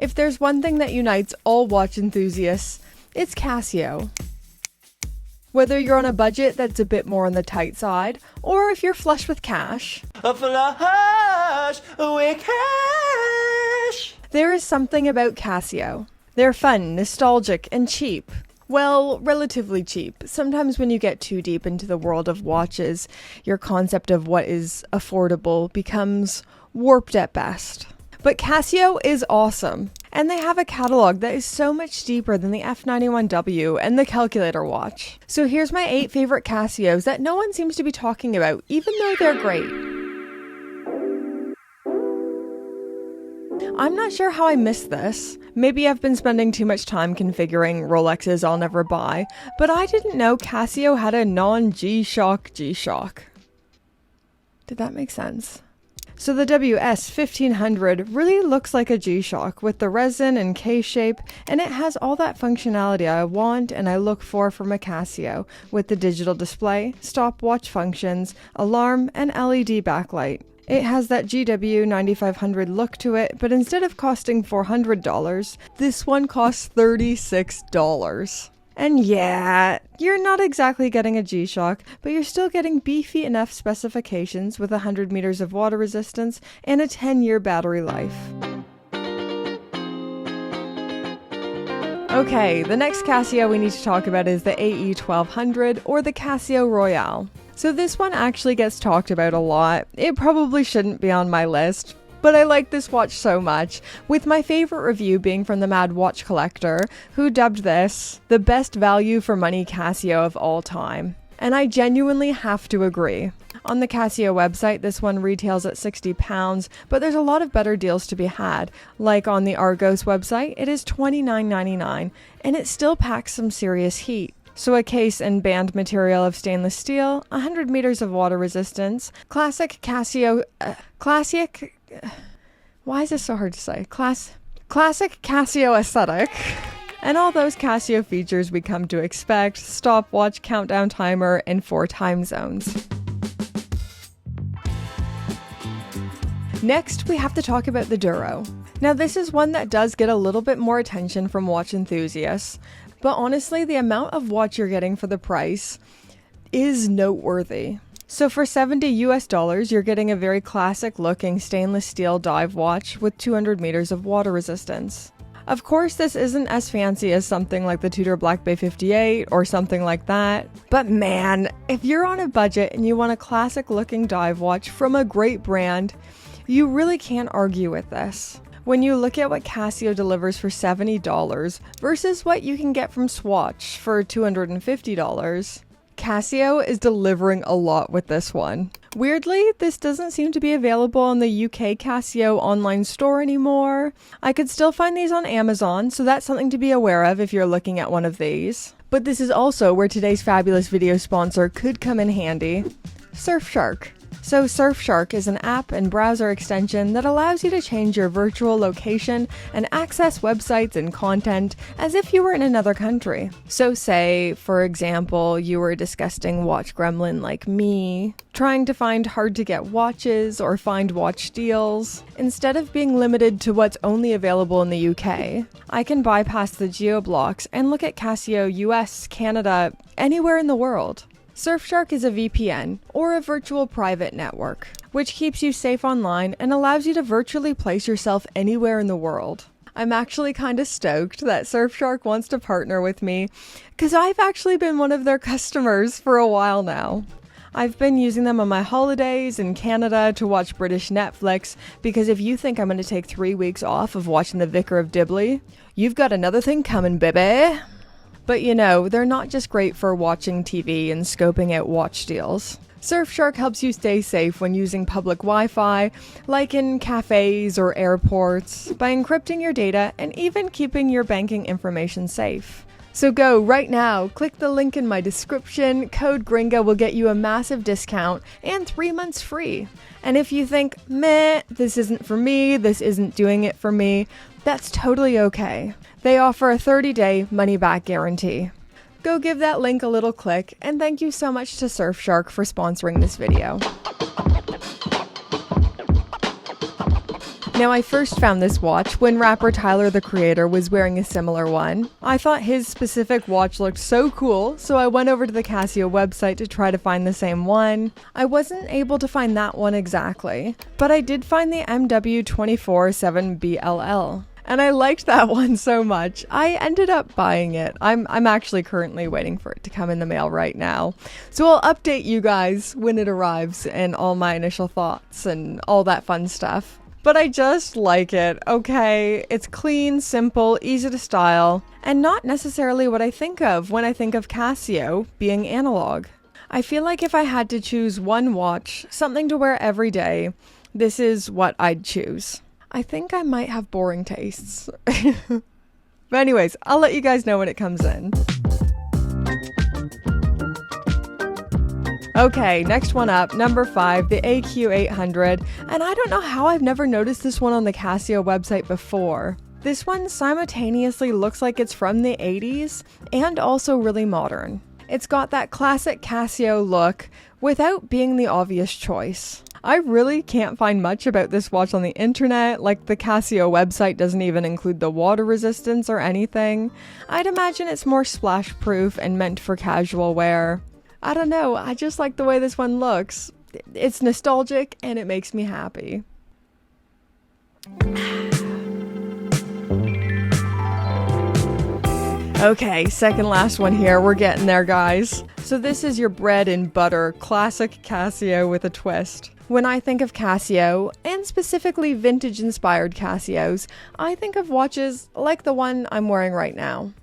If there's one thing that unites all watch enthusiasts, it's Casio. Whether you're on a budget that's a bit more on the tight side, or if you're flush with cash, there is something about Casio. They're fun, nostalgic, and cheap. Well, relatively cheap. Sometimes when you get too deep into the world of watches, your concept of what is affordable becomes warped at best. But Casio is awesome, and they have a catalog that is so much deeper than the F91W and the calculator watch. So here's my 8 favorite Casios that no one seems to be talking about, even though they're great. I'm not sure how I missed this. Maybe I've been spending too much time configuring Rolexes I'll never buy, but I didn't know Casio had a non-G-Shock G-Shock. Did that make sense? So the WS-1500 really looks like a G-Shock with the resin and case shape, and it has all that functionality I want and I look for from a Casio, with the digital display, stopwatch functions, alarm, and LED backlight. It has that GW 9500 look to it, but instead of costing $400, this one costs $36. And yeah, you're not exactly getting a G-Shock, but you're still getting beefy enough specifications with 100 meters of water resistance and a 10-year battery life. Okay, the next Casio we need to talk about is the AE1200 or the Casio Royale. So this one actually gets talked about a lot. It probably shouldn't be on my list, but I like this watch so much, with my favorite review being from the Mad Watch Collector, who dubbed this the best value for money Casio of all time. And I genuinely have to agree. On the Casio website, this one retails at £60, but there's a lot of better deals to be had. Like on the Argos website, it is $29.99, and it still packs some serious heat. So a case and band material of stainless steel, 100 meters of water resistance, classic Casio aesthetic, and all those Casio features we come to expect: stopwatch, countdown timer, and 4 time zones. Next, we have to talk about the Duro. Now this is one that does get a little bit more attention from watch enthusiasts, but honestly, the amount of watch you're getting for the price is noteworthy. So for $70 US, you're getting a very classic looking stainless steel dive watch with 200 meters of water resistance. Of course, this isn't as fancy as something like the Tudor Black Bay 58 or something like that, but man, if you're on a budget and you want a classic looking dive watch from a great brand, you really can't argue with this. When you look at what Casio delivers for $70 versus what you can get from Swatch for $250, Casio is delivering a lot with this one. Weirdly, this doesn't seem to be available on the UK Casio online store anymore. I could still find these on Amazon, so that's something to be aware of if you're looking at one of these. But this is also where today's fabulous video sponsor could come in handy: Surfshark. So Surfshark is an app and browser extension that allows you to change your virtual location and access websites and content as if you were in another country. So say, for example, you were a disgusting watch gremlin like me, trying to find hard-to-get watches or find watch deals. Instead of being limited to what's only available in the UK, I can bypass the geo-blocks and look at Casio US, Canada, anywhere in the world. Surfshark is a VPN, or a virtual private network, which keeps you safe online and allows you to virtually place yourself anywhere in the world. I'm actually kind of stoked that Surfshark wants to partner with me, because I've actually been one of their customers for a while now. I've been using them on my holidays in Canada to watch British Netflix, because if you think I'm going to take 3 weeks off of watching The Vicar of Dibley, you've got another thing coming, baby. But you know, they're not just great for watching TV and scoping out watch deals. Surfshark helps you stay safe when using public Wi-Fi, like in cafes or airports, by encrypting your data and even keeping your banking information safe. So go right now, click the link in my description, code GRINGA will get you a massive discount and 3 months free. And if you think, meh, this isn't for me, this isn't doing it for me, that's totally okay. They offer a 30-day money-back guarantee. Go give that link a little click, and thank you so much to Surfshark for sponsoring this video. Now, I first found this watch when rapper Tyler, the Creator, was wearing a similar one. I thought his specific watch looked so cool, so I went over to the Casio website to try to find the same one. I wasn't able to find that one exactly, but I did find the MW247BLL. And I liked that one so much, I ended up buying it. I'm actually currently waiting for it to come in the mail right now. So I'll update you guys when it arrives and all my initial thoughts and all that fun stuff. But I just like it, okay? It's clean, simple, easy to style, and not necessarily what I think of when I think of Casio being analog. I feel like if I had to choose one watch, something to wear every day, this is what I'd choose. I think I might have boring tastes. But anyways, I'll let you guys know when it comes in. Okay, next one up, number 5, the AQ800. And I don't know how I've never noticed this one on the Casio website before. This one simultaneously looks like it's from the 80s and also really modern. It's got that classic Casio look without being the obvious choice. I really can't find much about this watch on the internet, like the Casio website doesn't even include the water resistance or anything. I'd imagine it's more splash proof and meant for casual wear. I don't know, I just like the way this one looks. It's nostalgic and it makes me happy. Okay, second last one here. We're getting there, guys. So this is your bread and butter classic Casio with a twist. When I think of Casio, and specifically vintage-inspired Casios, I think of watches like the one I'm wearing right now.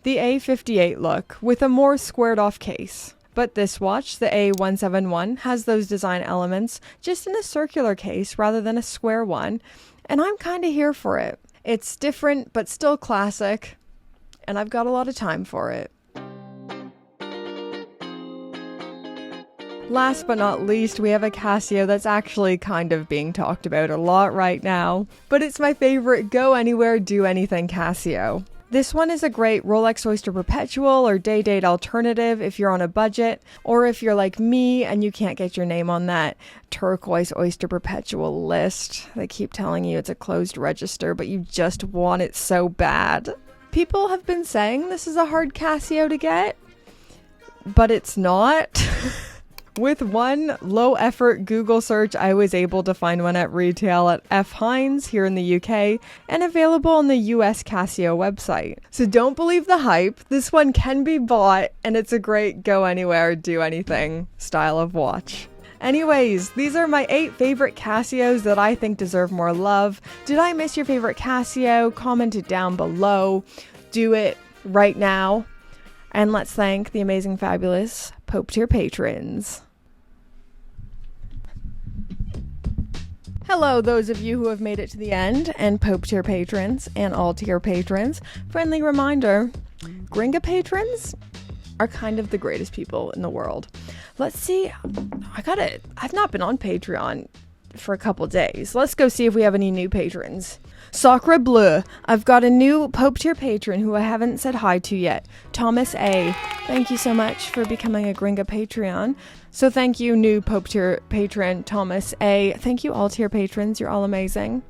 The A58 look, with a more squared-off case. But this watch, the A171, has those design elements, just in a circular case rather than a square one, and I'm kinda here for it. It's different, but still classic, and I've got a lot of time for it. Last but not least, we have a Casio that's actually kind of being talked about a lot right now, but it's my favorite go anywhere, do anything Casio. This one is a great Rolex Oyster Perpetual or day date alternative if you're on a budget, or if you're like me and you can't get your name on that turquoise Oyster Perpetual list. They keep telling you it's a closed register, but you just want it so bad. People have been saying this is a hard Casio to get, but it's not. With one low-effort Google search, I was able to find one at retail at F. Hines here in the UK and available on the US Casio website. So don't believe the hype. This one can be bought, and it's a great go anywhere, do anything style of watch. Anyways, these are my 8 favorite Casios that I think deserve more love. Did I miss your favorite Casio? Comment it down below. Do it right now. And let's thank the amazing, fabulous Pope tier patrons. Hello, those of you who have made it to the end, and Pope tier patrons, and all tier patrons. Friendly reminder, Gringa patrons are kind of the greatest people in the world. Let's see, I've not been on Patreon for a couple days. Let's go see if we have any new patrons. Sacre bleu, I've got a new Pope tier patron who I haven't said hi to yet. Thomas A. Thank you so much for becoming a Gringa Patreon. So thank you, new Pope tier patron Thomas A. Thank you all tier patrons, you're all amazing.